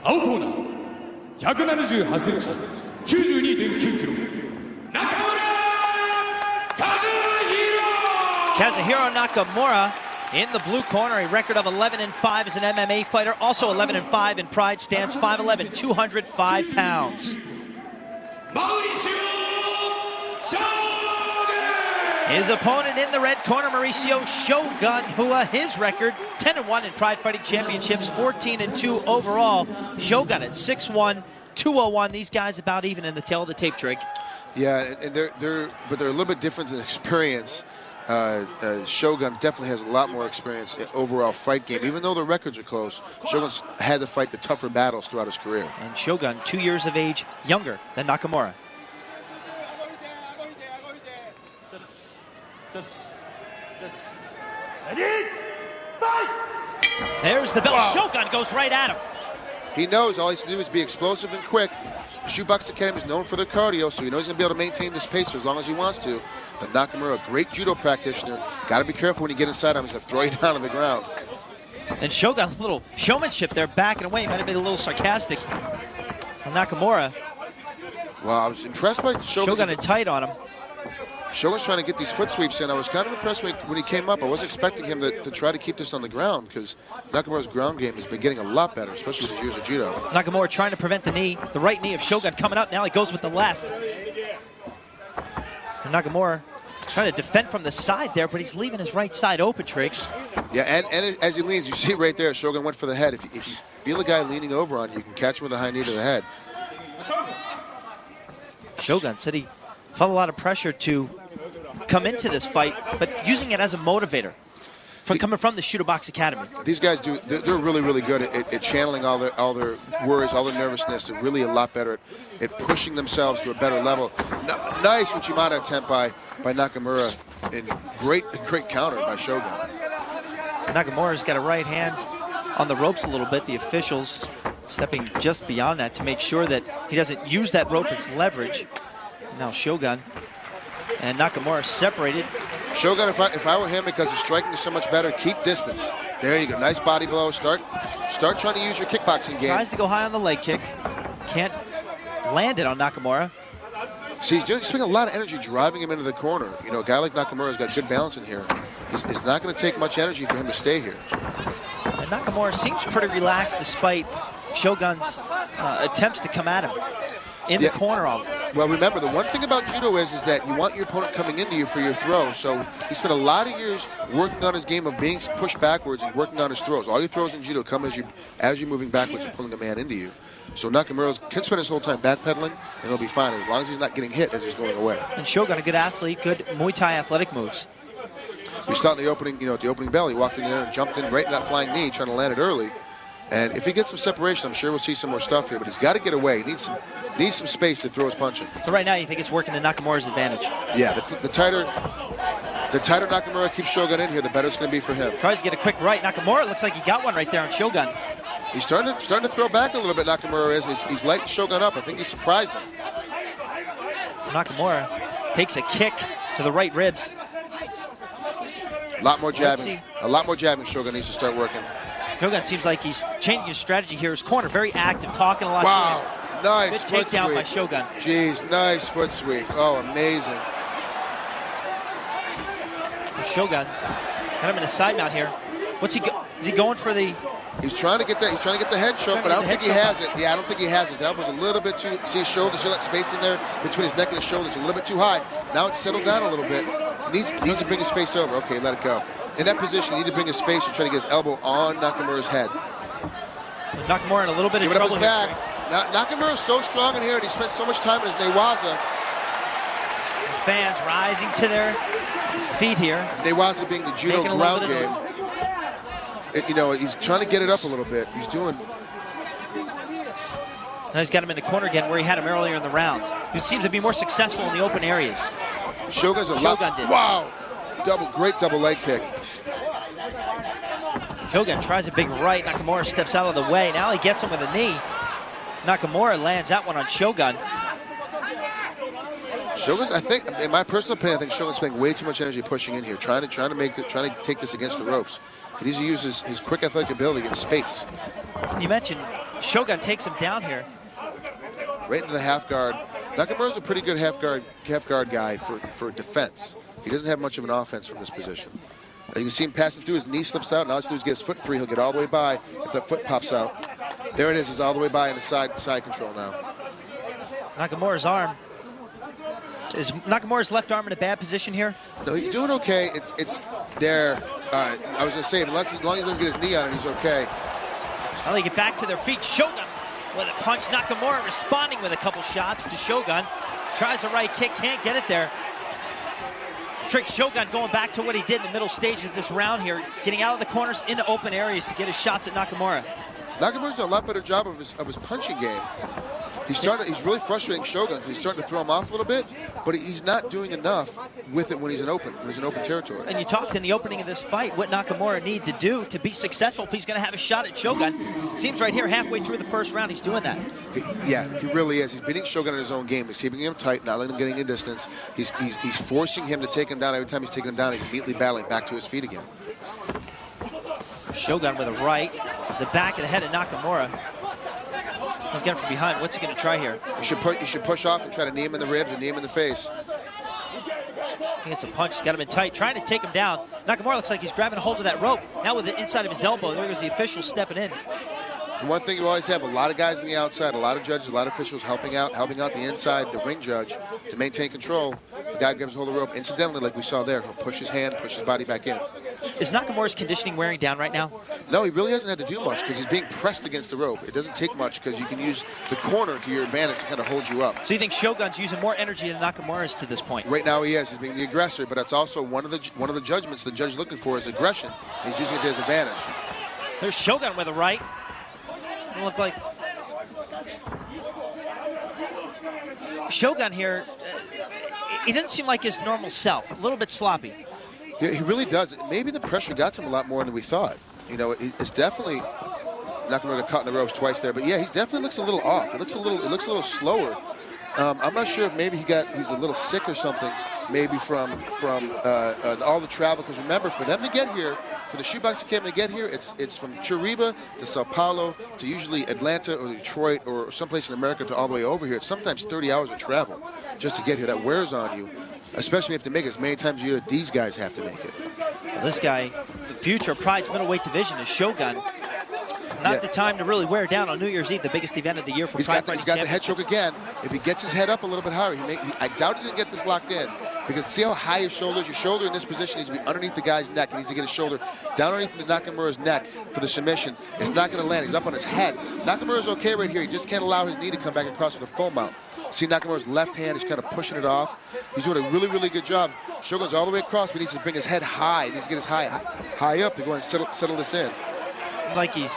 青コーナー178センチ 92.9 キロ Kazuhiro Nakamura in the blue corner, a record of 11-5 as an MMA fighter, also 11-5 in Pride, stands 5'11", 205 pounds. His opponent in the red corner, Maurício Rua, his record 10-1 in Pride Fighting Championships, 14-2 overall. Shogun at 6'1", 201. These guys about even in the tail of the tape, Trig. Yeah, and they're a little bit different in experience. Shogun definitely has a lot more experience in overall fight game. Even though the records are close, Shogun's had to fight the tougher battles throughout his career. And Shogun, 2 years of age younger than Nakamura. There's the bell. Wow. Shogun goes right at him. He knows all he has to do is be explosive and quick. Shoebox Academy is known for their cardio, so he knows he's going to be able to maintain this pace for as long as he wants to. But Nakamura, a great judo practitioner. Got to be careful when you get inside him. He's going to throw you down on the ground. And Shogun, a little showmanship there, backing away. He might have been a little sarcastic on Nakamura. Well, I was impressed by Shogun and tight on him. Shogun's trying to get these foot sweeps in. I was kind of impressed when he came up. I wasn't expecting him to try to keep this on the ground because Nakamura's ground game has been getting a lot better, especially with his years of judo. Nakamura trying to prevent the right knee of Shogun coming up. Now he goes with the left. And Nakamura trying to defend from the side there, but he's leaving his right side open, Triggs. Yeah, and as he leans, you see right there, Shogun went for the head. If you feel a guy leaning over on you, you can catch him with a high knee to the head. Shogun said he felt a lot of pressure to come into this fight, but using it as a motivator coming from the Shooter Box Academy. These guys they're really, really good at channeling all their worries, all their nervousness. They're really a lot better at pushing themselves to a better level. Nice Uchimata attempt by Nakamura, and great counter by Shogun. Nakamura's got a right hand on the ropes a little bit. The officials stepping just beyond that to make sure that he doesn't use that rope as leverage. Now Shogun and Nakamura separated. Shogun, if I were him, because his striking is so much better, keep distance. There you go, nice body blow. Start trying to use your kickboxing game. Tries to go high on the leg kick. Can't land it on Nakamura. See, he's spending a lot of energy driving him into the corner. You know, a guy like Nakamura's got good balance in here. It's not going to take much energy for him to stay here. And Nakamura seems pretty relaxed despite Shogun's attempts to come at him in the corner of him. Well, remember, the one thing about judo is that you want your opponent coming into you for your throw. So he spent a lot of years working on his game of being pushed backwards and working on his throws. All your throws in judo come as you're moving backwards and pulling a man into you. So Nakamura can spend his whole time backpedaling, and he'll be fine as long as he's not getting hit as he's going away. And Shogun, a good athlete, good Muay Thai athletic moves. We saw in the opening, at the opening bell, he walked in there and jumped in right in that flying knee, trying to land it early. And if he gets some separation, I'm sure we'll see some more stuff here. But he's got to get away. He needs some space to throw his punch in. So right now, you think it's working to Nakamura's advantage? Yeah, the tighter Nakamura keeps Shogun in here, the better it's going to be for him. Tries to get a quick right. Nakamura looks like he got one right there on Shogun. He's starting to throw back a little bit, Nakamura is. He's lighting Shogun up. I think he surprised him. Nakamura takes a kick to the right ribs. A lot more jabbing. A lot more jabbing Shogun needs to start working. Shogun seems like he's changing his strategy here. His corner, very active, talking a lot. Wow, nice good takedown by Shogun. Jeez, nice foot sweep. Oh, amazing. Shogun got him in a side mount here. Is he going for the? He's trying to get that. He's trying to get the head choke, but I don't think he has it. Yeah, I don't think he has it. His elbow's a little bit too. See his shoulder, see that space in there between his neck and his shoulders, a little bit too high. Now it's settled down a little bit. Needs to bring his face over. Okay, let it go. In that position, you need to bring his face and try to get his elbow on Nakamura's head. Nakamura in a little bit of trouble here. Now, Nakamura's so strong in here, and he spent so much time in his Newaza. Fans rising to their feet here. Newaza being the judo ground game. He's trying to get it up a little bit. He's doing. Now he's got him in the corner again where he had him earlier in the round. He seems to be more successful in the open areas. Shogun did. Wow. Great double leg kick. Shogun tries a big right. Nakamura steps out of the way. Now he gets him with a knee. Nakamura lands that one on Shogun. Shogun's, I think, in my personal opinion, I think Shogun's spending way too much energy pushing in here, trying to take this against the ropes. He needs to use his quick athletic ability in space. You mentioned Shogun takes him down here. Right into the half guard. Nakamura's a pretty good half guard guy for defense. He doesn't have much of an offense from this position. You can see him passing through. His knee slips out. Now all he has to do is get his foot free. He'll get all the way by. If that foot pops out, there it is. He's all the way by into side control now. Nakamura's arm. Is Nakamura's left arm in a bad position here? No, he's doing okay. It's there. I was going to say, as long as he doesn't get his knee on it, he's okay. Now they get back to their feet. Shogun with a punch. Nakamura responding with a couple shots to Shogun. Tries a right kick, can't get it there. Tricks Shogun going back to what he did in the middle stages of this round here, getting out of the corners into open areas to get his shots at Nakamura. Nakamura's done a lot better job of his punching game. He's really frustrating Shogun because he's starting to throw him off a little bit, but he's not doing enough with it when he's in open territory. And you talked in the opening of this fight what Nakamura need to do to be successful if he's going to have a shot at Shogun. Seems right here, halfway through the first round, he's doing that. Yeah, he really is. He's beating Shogun in his own game. He's keeping him tight, not letting him get any distance. He's forcing him to take him down. Every time he's taking him down, he's immediately battling back to his feet again. Shogun with a right, the back of the head of Nakamura. He's getting from behind. What's he going to try here? You should push off and try to knee him in the ribs and knee him in the face. He gets a punch. He's got him in tight, trying to take him down. Nakamura looks like he's grabbing a hold of that rope. Now with the inside of his elbow. There goes the official stepping in. And one thing you always have, a lot of guys on the outside, a lot of judges, a lot of officials helping out the inside, the ring judge, to maintain control. The guy grabs a hold of the rope. Incidentally, like we saw there, he'll push his hand, push his body back in. Is Nakamura's conditioning wearing down right now? No, he really hasn't had to do much because he's being pressed against the rope. It doesn't take much because you can use the corner to your advantage to kind of hold you up. So you think Shogun's using more energy than Nakamura's to this point? Right now he is. He's being the aggressor, but that's also one of the judgments the judge is looking for is aggression. He's using it to his advantage. There's Shogun with a right. It looked like Shogun here, he doesn't seem like his normal self. A little bit sloppy. Yeah, he really does. Maybe the pressure got to him a lot more than we thought. You know, it's definitely Nakamura got caught in the ropes twice there, but yeah, he definitely looks a little off. It looks a little slower. I'm not sure if maybe he's a little sick or something. Maybe from all the travel. Because remember, for them to get here, for the Shoebox Academy to get here, it's from Chiriba to Sao Paulo to usually Atlanta or Detroit or someplace in America to all the way over here. It's sometimes 30 hours of travel just to get here. That wears on you, especially if you have to make it as many times a year that these guys have to make it. Well, this guy, the future Pride's middleweight division is Shogun. Not the time to really wear down on New Year's Eve, the biggest event of the year for Pride Fighting. He's got the head choke again. If he gets his head up a little bit higher, I doubt he's going to get this locked in. Because see how high his shoulder is? Your shoulder in this position needs to be underneath the guy's neck. He needs to get his shoulder down underneath the Nakamura's neck for the submission. It's not going to land. He's up on his head. Nakamura's okay right here. He just can't allow his knee to come back across with a full mount. See Nakamura's left hand, he's kind of pushing it off. He's doing a really, really good job. Shogun's all the way across, but he needs to bring his head high. He needs to get his high up to go and settle this in. Like he's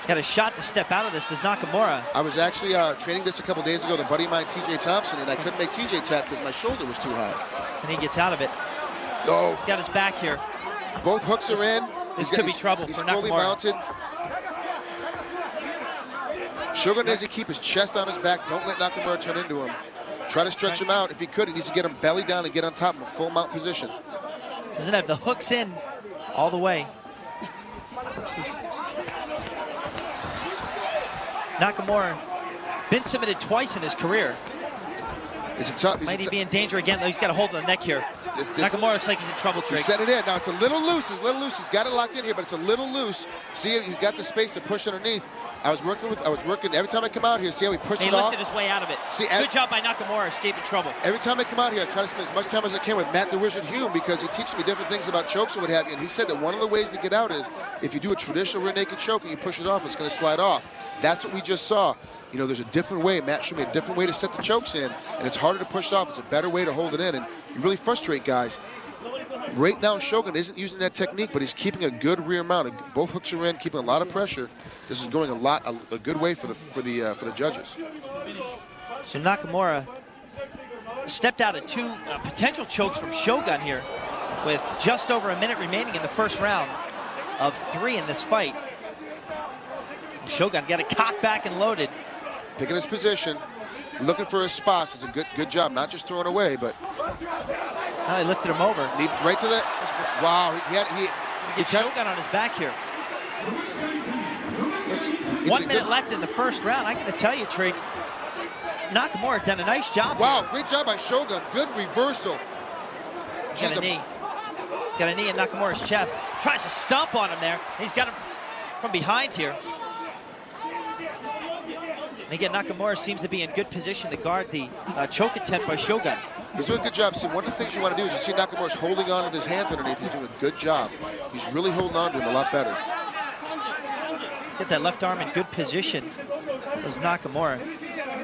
got a shot to step out of this. Does Nakamura? I was actually training this a couple days ago with a buddy of mine, TJ Thompson, and I couldn't make TJ tap because my shoulder was too high. And he gets out of it. Oh. He's got his back here. Both hooks are in. This could be trouble for Nakamura. He's fully mounted. Shogun needs to keep his chest on his back. Don't let Nakamura turn into him. Try to stretch him out. If he could, he needs to get him belly down and get on top of a full mount position. Doesn't have the hooks in all the way. Nakamura been submitted twice in his career. Might he be in danger again, though? He's got a hold of the neck here. Nakamura looks like he's in trouble, Trigg. He set it in. Now it's a little loose. It's a little loose. He's got it locked in here, but it's a little loose. See, he's got the space to push underneath. I was working every time I come out here. See how he pushed it off? He lifted his way out of it. See, good job by Nakamura, escaping trouble. Every time I come out here, I try to spend as much time as I can with Matt the Wizard Hume because he teaches me different things about chokes and what have you. And he said that one of the ways to get out is if you do a traditional rear naked choke and you push it off, it's going to slide off. That's what we just saw. You know, there's a different way. Matt showed me a different way to set the chokes in, and it's harder to push it off. It's a better way to hold it in, and you really frustrate guys. Right now, Shogun isn't using that technique, but he's keeping a good rear mount. Both hooks are in, keeping a lot of pressure. This is going a good way for the judges. So Nakamura stepped out of two potential chokes from Shogun here, with just over a minute remaining in the first round of 3 in this fight. Shogun got it cocked back and loaded. Picking his position, looking for his spots. It's a good job, not just throwing away, but. Now he lifted him over. Right to the. Wow, he Shogun on his back here. seconds. 1 minute left in the first round. I got to tell you, Trig, Nakamura done a nice job. Wow, here. great job by Shogun. Good reversal. He's got a knee. Got a knee in Nakamura's chest. Tries to stomp on him there. He's got him from behind here. And again, Nakamura seems to be in good position to guard the choke attempt by Shogun. He's doing a good job. See, one of the things you want to do is you see Nakamura's holding on with his hands underneath. He's doing a good job. He's really holding on to him a lot better. Get that left arm in good position as Nakamura.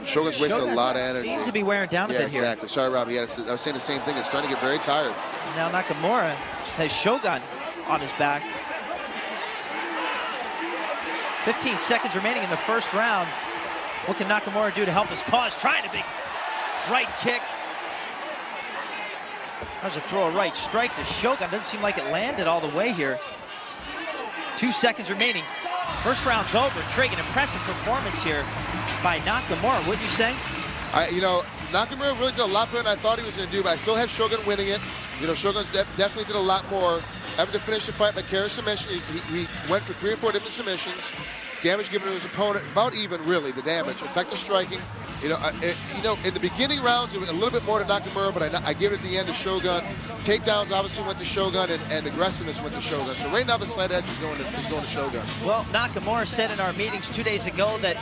Shogun's wasted a lot of energy. Seems to be wearing down a bit here. Exactly. Sorry, Robbie. I was saying the same thing. It's starting to get very tired. Now Nakamura has Shogun on his back. 15 seconds remaining in the first round. What can Nakamura do to help his cause? Trying a big right kick. Tries to throw a right strike to Shogun. Doesn't seem like it landed all the way here. 2 seconds remaining. First round's over. Trig, an impressive performance here by Nakamura. Wouldn't you say? Nakamura really did a lot better than I thought he was going to do, but I still have Shogun winning it. Shogun definitely did a lot more. After to finish the fight by carry submission, he went for 3 or 4 different submissions. Damage given to his opponent, about even really, the damage. Effective striking. In the beginning rounds, it was a little bit more to Nakamura, but I give it at the end to Shogun. Takedowns obviously went to Shogun, and aggressiveness went to Shogun. So right now the slight edge is going to Shogun. Well, Nakamura said in our meetings 2 days ago that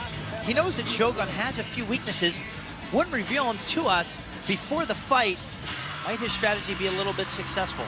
he knows that Shogun has a few weaknesses. Wouldn't reveal them to us before the fight. Might his strategy be a little bit successful?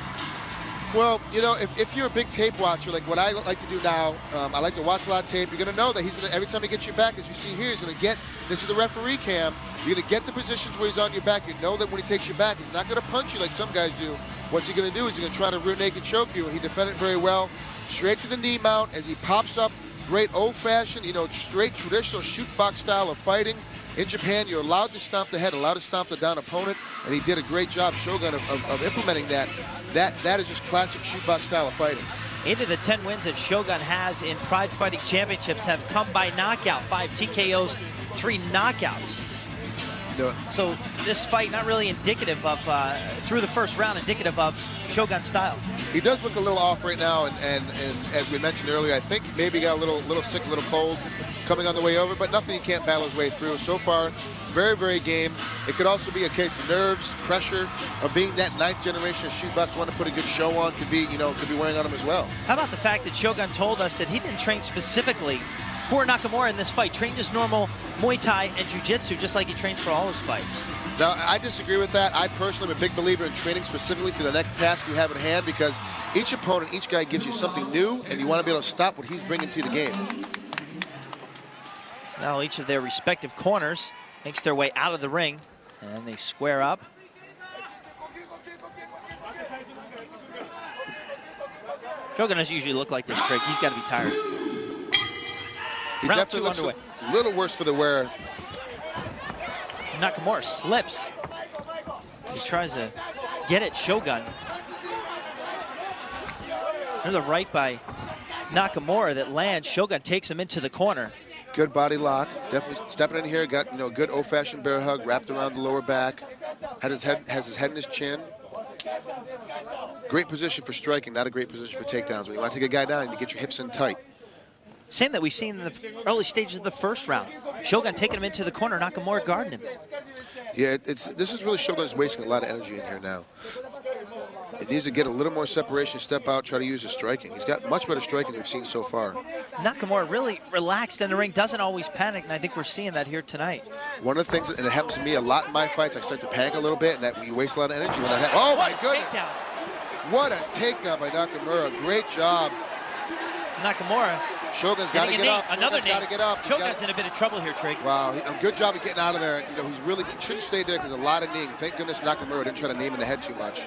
Well, if you're a big tape watcher, like what I like to do now, I like to watch a lot of tape. You're going to know that every time he gets you back, as you see here, he's going to get, this is the referee cam, you're going to get the positions where he's on your back. You know that when he takes you back, he's not going to punch you like some guys do. What's he going to do is he's going to try to rear naked choke you, and he defended it very well. Straight to the knee mount as he pops up. Great old-fashioned, straight traditional shoot box style of fighting. In Japan, you're allowed to stomp the head, allowed to stomp the down opponent, and he did a great job, Shogun, of implementing that. That is just classic shootbox style of fighting. 8 of the 10 wins that Shogun has in Pride Fighting Championships have come by knockout. 5 TKOs, 3 knockouts. So this fight not really indicative of, through the first round, indicative of Shogun's style. He does look a little off right now, and as we mentioned earlier, I think maybe got a little sick, a little cold coming on the way over, but nothing he can't battle his way through. So far, very, very game. It could also be a case of nerves, pressure, of being that 9th generation shootbox, want to put a good show on, could be wearing on him as well. How about the fact that Shogun told us that he didn't train specifically for Nakamura in this fight, trained his normal Muay Thai and Jiu-Jitsu just like he trains for all his fights? Now, I disagree with that. I personally am a big believer in training specifically for the next task you have at hand, because each opponent, each guy gives you something new, and you want to be able to stop what he's bringing to the game. Now each of their respective corners makes their way out of the ring, and they square up. Shogun doesn't usually look like this, Trig. He's got to be tired. He Round definitely 2 looks underway. a little worse for the wearer. Nakamura slips. He tries to get at Shogun. There's a right by Nakamura that lands. Shogun takes him into the corner. Good body lock. Definitely stepping in here. Got good old-fashioned bear hug wrapped around the lower back. Has his head in his chin. Great position for striking. Not a great position for takedowns. When you want to take a guy down, you get your hips in tight. Same that we've seen in the early stages of the first round. Shogun taking him into the corner. Nakamura guarding him. Yeah, this is really Shogun's wasting a lot of energy in here now. He needs to get a little more separation, step out, try to use his striking. He's got much better striking than we've seen so far. Nakamura really relaxed in the ring, doesn't always panic, and I think we're seeing that here tonight. One of the things, and it happens to me a lot in my fights, I start to panic a little bit, and that when you waste a lot of energy when that happens. Oh my goodness! Takedown. What a takedown by Nakamura. Great job. Nakamura. Shogun's got to get up. Another knee. Got to get up. Shogun's in a bit of trouble here, Trig. Wow, a good job of getting out of there. He's really shouldn't stay there because a lot of kneeing. Thank goodness Nakamura didn't try to knee him in the head too much.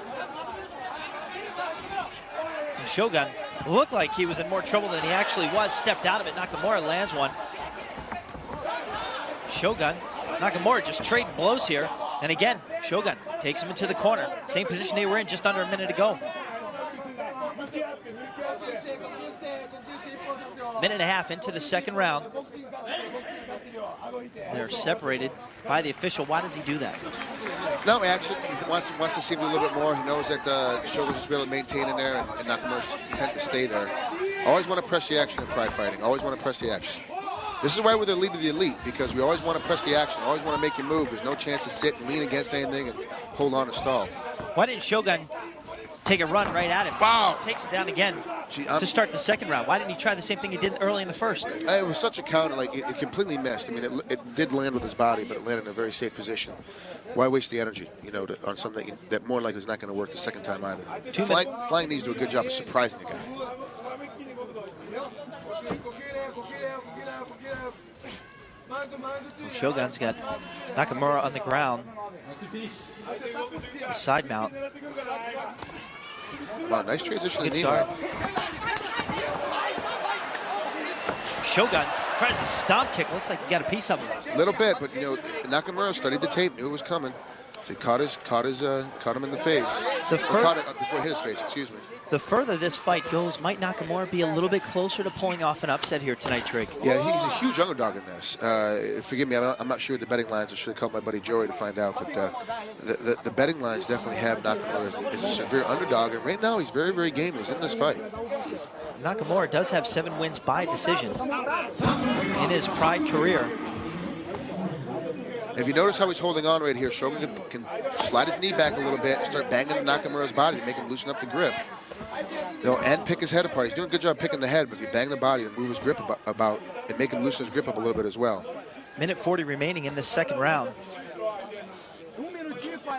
Shogun looked like he was in more trouble than he actually was. Stepped out of it. Nakamura lands one. Shogun, Nakamura just trading blows here. And again, Shogun takes him into the corner. Same position they were in just under a minute ago. Minute and a half into the second round. They're separated by the official. Why does he do that? No, actually, he wants to see him do a little bit more. He knows that Shogun's just be able to maintain in there, and Nakamura's content to stay there. Always want to press the action in Pride fighting. Always want to press the action. This is why we're the elite of the elite, because we always want to press the action. Always want to make you move. There's no chance to sit and lean against anything and hold on to stall. Why didn't Shogun take a run right at him? Wow. Takes him down again to start the second round. Why didn't he try the same thing he did early in the first? It was such a counter, like it completely missed. I mean, it did land with his body, but it landed in a very safe position. Why waste the energy, you know, on something that more likely is not going to work the second time either? Flying knees do a good job of surprising a guy. Shogun's got Nakamura on the ground. The side mount. Wow, nice transition to Good knee. guard. Shogun tries a stomp kick. Looks like he got a piece of him. A little bit, but you know, Nakamura studied the tape, knew it was coming. So he caught him in the face. Caught it before it hit his face, excuse me. The further this fight goes, might Nakamura be a little bit closer to pulling off an upset here tonight, Trig? Yeah, he's a huge underdog in this. Forgive me, I'm not sure of the betting lines. I should have called my buddy Joey to find out. But the betting lines definitely have Nakamura as a severe underdog. And right now, he's very, very game. He's in this fight. Nakamura does have 7 wins by decision in his Pride career. If you notice how he's holding on right here, Shogun can slide his knee back a little bit and start banging Nakamura's body to make him loosen up the grip. And pick his head apart. He's doing a good job picking the head, but if you bang the body and move his grip about and make him loosen his grip up a little bit as well. Minute 40 remaining in this second round.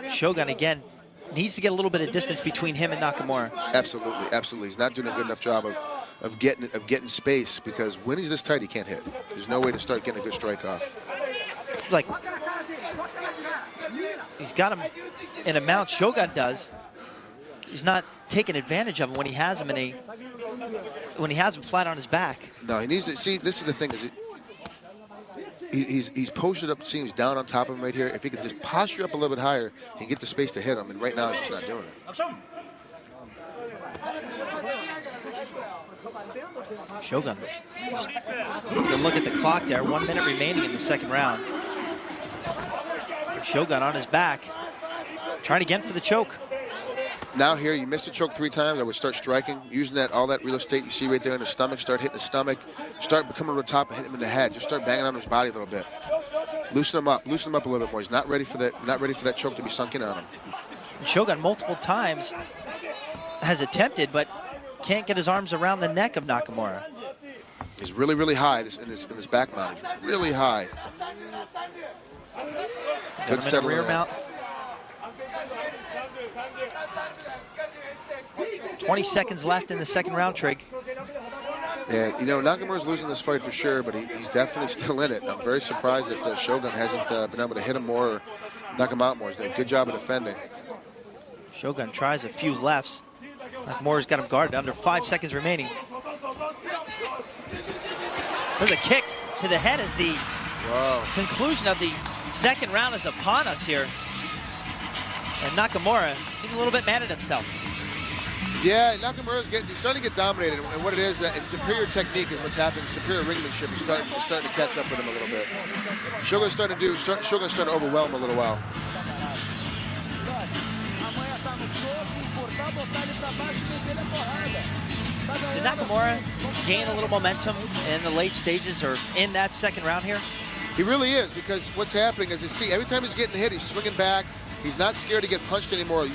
Shogun again needs to get a little bit of distance between him and Nakamura. Absolutely, absolutely. He's not doing a good enough job of getting space, because when he's this tight, he can't hit. There's no way to start getting a good strike off. Like, he's got him in a mount. Shogun does. He's not taking advantage of him when he has him when he has him flat on his back. No, he needs to see. This is the thing: he's posted up, seems down on top of him right here. If he could just posture up a little bit higher and get the space to hit him, and right now he's just not doing it. Shogun. Just look at the clock there. 1 minute remaining in the second round. Shogun on his back, trying again for the choke. Now here, you missed the choke 3 times. I would start striking, using all that real estate you see right there in the stomach. Start hitting the stomach. Start coming over the top and hitting him in the head. Just start banging on his body a little bit. Loosen him up a little bit more. He's not ready for that. Not ready for that choke to be sunk in on him. Shogun multiple times has attempted, but can't get his arms around the neck of Nakamura. He's really, really high in this back mount. He's really high. Good settle rear mount. 20 seconds left in the second round, Trig. Yeah, you know, Nakamura's losing this fight for sure, but he's definitely still in it. I'm very surprised that Shogun hasn't been able to hit him more or knock him out more. He's done a good job of defending. Shogun tries a few lefts. Nakamura's got him guarded. Under 5 seconds remaining. There's a kick to the head as the conclusion of the second round is upon us here. And Nakamura, he's a little bit mad at himself. Yeah, Nakamura's he's starting to get dominated, and what it is, it's superior technique is what's happening. Superior ringmanship is starting to catch up with him a little bit. Shogun's starting to overwhelm him a little while. Did Nakamura gain a little momentum in the late stages or in that second round here? He really is, because what's happening is, you see, every time he's getting hit, he's swinging back. He's not scared to get punched anymore.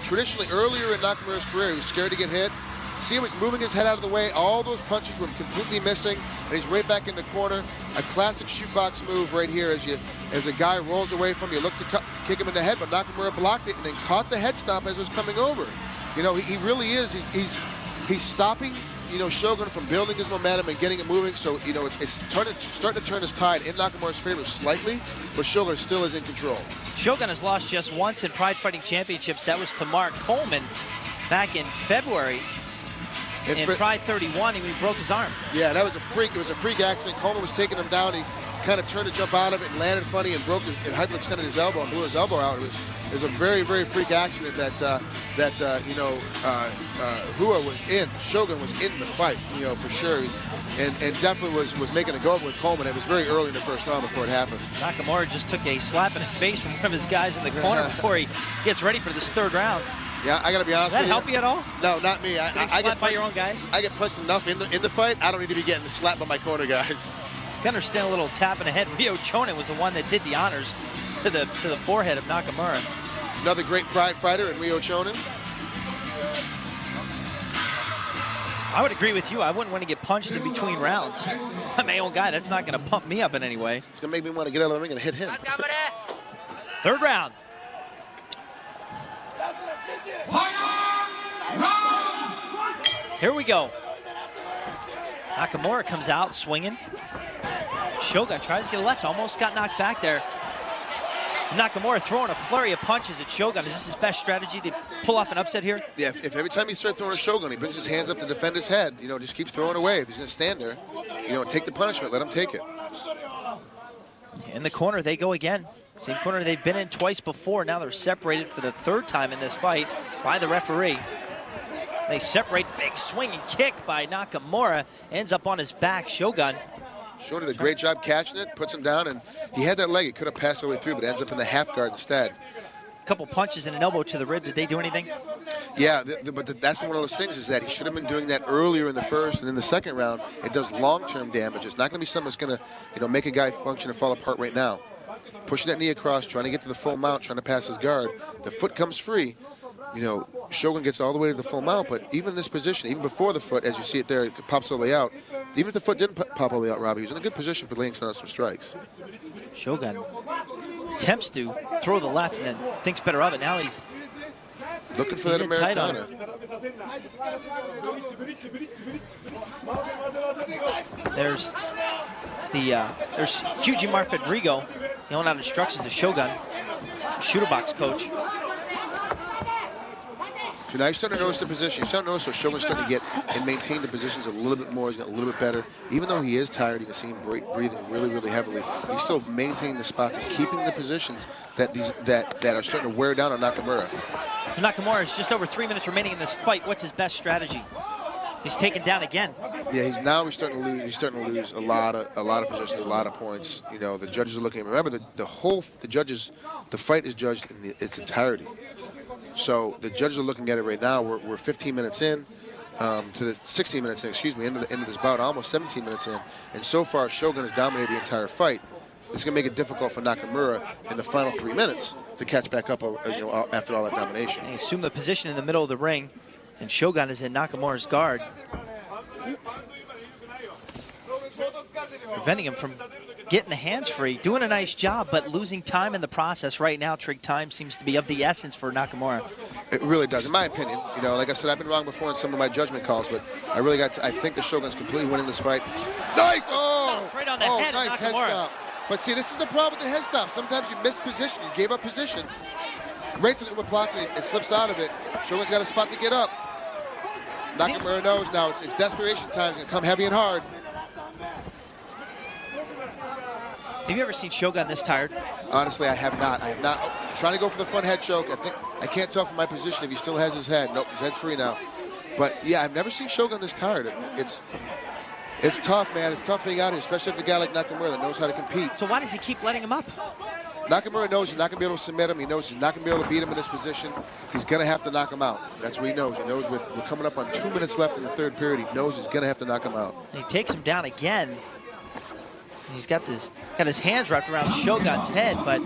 Traditionally, earlier in Nakamura's career, he was scared to get hit. See him, he's moving his head out of the way. All those punches were completely missing, and he's right back in the corner. A classic shootbox move right here as a guy rolls away from you. Look to kick him in the head, but Nakamura blocked it and then caught the head stomp as it was coming over. You know, he really is. He's stopping, you know, Shogun from building his momentum and getting it moving. So, you know, it's starting to turn his tide in Nakamura's favor slightly, but Shogun still is in control. Shogun has lost just once in Pride Fighting Championships. That was to Mark Coleman back in February. In Pride 31, he broke his arm. Yeah, that was a freak. It was a freak accident. Coleman was taking him down. He kind of turned to jump out of it and landed funny and hyperextended his elbow and blew his elbow out. It was a very, very freak accident that Rua was in. Shogun was in the fight, you know, for sure. And definitely was making a go of it with Coleman. It was very early in the first round before it happened. Nakamura just took a slap in the face from one of his guys in the corner before he gets ready for this third round. Yeah, I got to be honest Does that with help you at all? No, not me. I Getting slapped get by your own guys? I get punched enough in the fight. I don't need to be getting slapped by my corner guys. You can understand a little tap in the head. Ryo Chonin was the one that did the honors to the forehead of Nakamura. Another great Pride fighter in Ryo Chonin. I would agree with you. I wouldn't want to get punched in between rounds. I'm my own guy. That's not going to pump me up in any way. It's going to make me want to get out of the ring and hit him. Third round. Here we go. Nakamura comes out swinging. Shogun tries to get a left. Almost got knocked back there. Nakamura throwing a flurry of punches at Shogun. Is this his best strategy to pull off an upset here? Yeah, if every time he starts throwing a Shogun, he brings his hands up to defend his head, you know, just keeps throwing away. If he's going to stand there, you know, take the punishment, let him take it. In the corner, they go again. Same corner they've been in twice before. Now they're separated for the third time in this fight by the referee. They separate. Big swing and kick by Nakamura. Ends up on his back. Shogun. Shogun did a great job catching it, puts him down, and he had that leg. He could have passed all the way through, but ends up in the half guard instead. A couple punches and an elbow to the rib. Did they do anything? Yeah, but that's one of those things is that he should have been doing that earlier in the first and in the second round. It does long-term damage. It's not going to be something that's going to, you know, make a guy function and fall apart right now. Pushing that knee across, trying to get to the full mount, trying to pass his guard. The foot comes free. You know, Shogun gets all the way to the full mount, but even in this position, even before the foot, as you see it there, it pops all the way out. Even if the foot didn't pop all the way out, Robbie, he was in a good position for laying down some strikes. Shogun attempts to throw the left and then thinks better of it. Now he's looking for that Americana. There's Yuji Marfedrigo yelling out instructions to Shogun, shooter box coach. So now you're starting to notice the position. You're starting to notice what Shogun's starting to get and maintain the positions a little bit more. He's got a little bit better. Even though he is tired, you can see him breathing really, really heavily. He's still maintaining the spots and keeping the positions that are starting to wear down on Nakamura. Nakamura is just over 3 minutes remaining in this fight. What's his best strategy? He's taken down again. Yeah, he's starting to lose. He's starting to lose a lot of positions, a lot of points. You know, the judges are looking at him. Remember, the fight is judged in its entirety. So the judges are looking at it right now. We're 15 minutes in to the 16 minutes in, excuse me, into this bout, almost 17 minutes in. And so far, Shogun has dominated the entire fight. It's going to make it difficult for Nakamura in the final 3 minutes to catch back up, you know, after all that domination. They assume the position in the middle of the ring, and Shogun is in Nakamura's guard, preventing him from getting the hands free. Doing a nice job, but losing time in the process right now. Trig time seems to be of the essence for Nakamura. It really does, in my opinion. You know, like I said, I've been wrong before in some of my judgment calls, but I think the Shogun's completely winning this fight. Nice! Oh! Right on the head of nice head Nakamura. stop. But see, this is the problem with the head stop. Sometimes you miss position, you gave up position. Right to the block, it slips out of it. Shogun's got a spot to get up. Nakamura knows now it's desperation time. He's going to come heavy and hard. Have you ever seen Shogun this tired? Honestly, I have not. I have not. Oh, trying to go for the front head choke. I can't tell from my position if he still has his head. Nope, his head's free now. But yeah, I've never seen Shogun this tired. It's tough, man. It's tough being out here, especially if a guy like Nakamura that knows how to compete. So why does he keep letting him up? Nakamura knows he's not going to be able to submit him. He knows he's not going to be able to beat him in this position. He's going to have to knock him out. That's what he knows. He knows we're coming up on 2 minutes left in the third period. He knows he's going to have to knock him out. And he takes him down again. He's got his hands wrapped around Shogun's head, but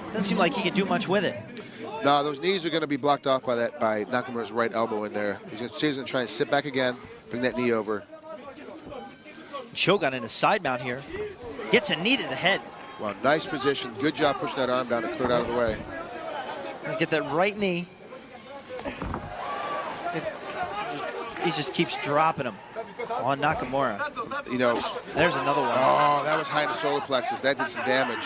doesn't seem like he can do much with it. No, those knees are going to be blocked off by Nakamura's right elbow in there. He's going to try and sit back again, bring that knee over. Shogun in a side mount here. Gets a knee to the head. Wow, nice position. Good job pushing that arm down and clear it out of the way. Let's get that right knee. He just keeps dropping him on Nakamura. You know, there's another one. Oh, that was high in the solar plexus. That did some damage.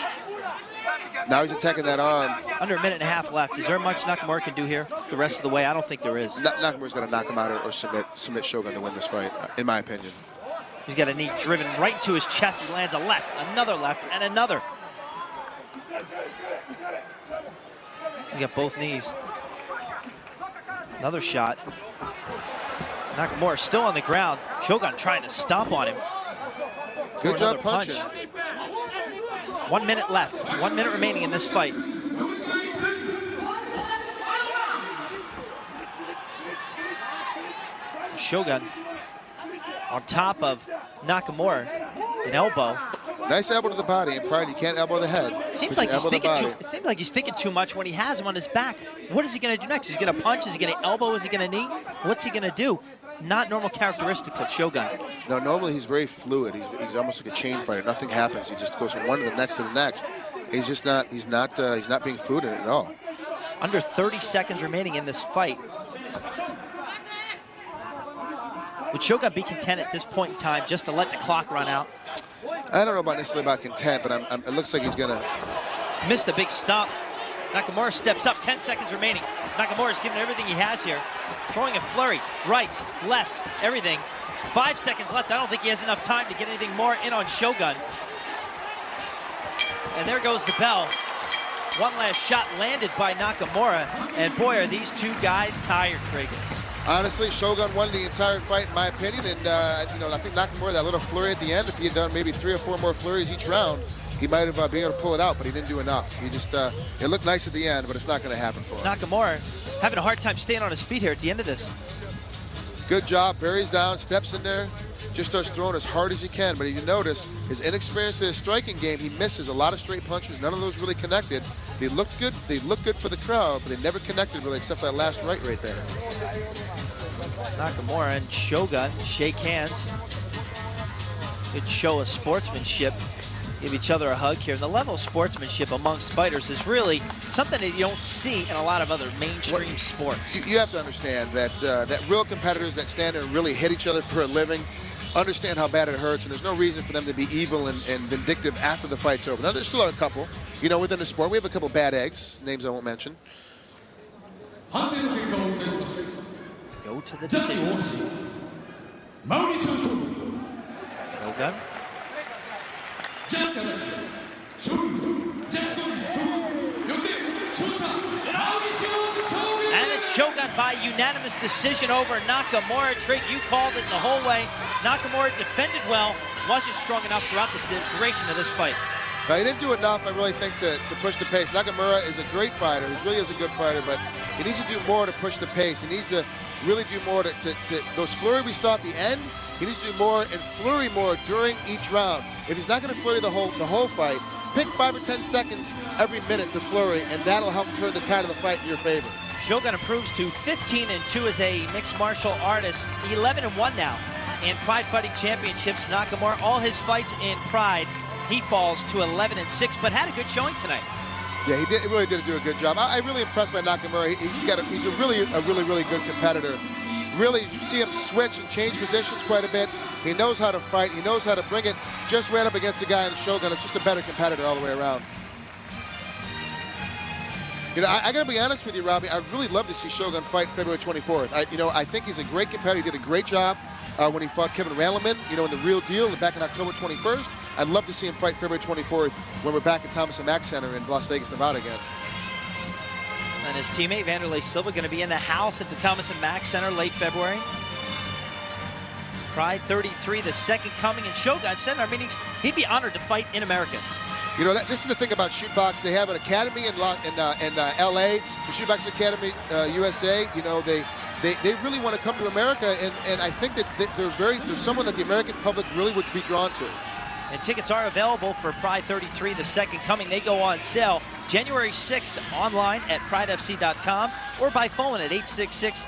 Now he's attacking that arm. Under a minute and a half left. Is there much Nakamura can do here the rest of the way? I don't think there is. Nakamura's going to knock him out or submit Shogun to win this fight, in my opinion. He's got a knee driven right into his chest. He lands a left, and another. He got both knees. Another shot. Nakamura still on the ground. Shogun trying to stomp on him. Good job punching. 1 minute left. 1 minute remaining in this fight. Shogun on top of Nakamura, an elbow. Nice elbow to the body. In Pride, you can't elbow the head. It seems like he's thinking too much when he has him on his back. What is he going to do next? He's going to punch? Is he going to elbow? Is he going to knee? What's he going to do? Not normal characteristics of Shogun. No, normally he's very fluid. He's almost like a chain fighter. Nothing happens. He just goes from one to the next to the next. He's just not. He's not being fluid in it at all. Under 30 seconds remaining in this fight. Would Shogun be content at this point in time just to let the clock run out? I don't know necessarily about content, but it looks like he's gonna missed a big stop. Nakamura steps up, 10 seconds remaining. Nakamura's giving everything he has here. Throwing a flurry, rights, lefts, everything. 5 seconds left. I don't think he has enough time to get anything more in on Shogun. And there goes the bell. One last shot landed by Nakamura. And boy, are these two guys tired, Traeger. Honestly, Shogun won the entire fight, in my opinion, and I think Nakamura, that little flurry at the end, if he had done maybe 3 or 4 more flurries each round, he might have been able to pull it out, but he didn't do enough. He just, it looked nice at the end, but it's not going to happen for him. Nakamura having a hard time staying on his feet here at the end of this. Good job, buries down, steps in there, just starts throwing as hard as he can, but if you notice, his inexperience in his striking game, he misses a lot of straight punches, none of those really connected. They looked good for the crowd, but they never connected really, except that last right there. Nakamura and Shogun shake hands. Good show of sportsmanship. Give each other a hug here. And the level of sportsmanship amongst fighters is really something that you don't see in a lot of other mainstream sports. You have to understand that that real competitors that stand there and really hit each other for a living understand how bad it hurts, and there's no reason for them to be evil and vindictive after the fight's over. Now, there's still a couple, within the sport. We have a couple bad eggs, names I won't mention. Go to the decision. Maurício Shogun. And it's Shogun by unanimous decision over Nakamura. Trey, you called it the whole way. Nakamura defended well, wasn't strong enough throughout the duration of this fight. He didn't do enough, I really think, to push the pace. Nakamura is a great fighter. He really is a good fighter, but he needs to do more to push the pace. He needs to really do more to those flurry we saw at the end. He needs to do more and flurry more during each round. If he's not going to flurry the whole fight, pick 5 or 10 seconds every minute to flurry, and that'll help turn the tide of the fight in your favor. Shogun improves to 15-2 as a mixed martial artist, 11-1 now in Pride Fighting Championships. Nakamura, all his fights in Pride, he falls to 11-6, but had a good showing tonight. Yeah, he really did do a good job. I'm really impressed by Nakamura. He's a really good competitor. Really, you see him switch and change positions quite a bit. He knows how to fight. He knows how to bring it. Just ran up against the guy in Shogun. It's just a better competitor all the way around. I got to be honest with you, Robbie. I'd really love to see Shogun fight February 24th. I think he's a great competitor. He did a great job when he fought Kevin Randleman, in the Real Deal back in October 21st. I'd love to see him fight February 24th when we're back at Thomas & Mack Center in Las Vegas, Nevada again. And his teammate Vanderlei Silva going to be in the house at the Thomas & Mack Center late February. Pride 33, the second coming, and Shogun said in our meetings he'd be honored to fight in America. This is the thing about Shootbox. They have an academy in LA, the Shootbox Academy USA. They really want to come to America, and I think that they're someone that the American public really would be drawn to. And tickets are available for Pride 33, the second coming. They go on sale January 6th online at pridefc.com or by phone at 866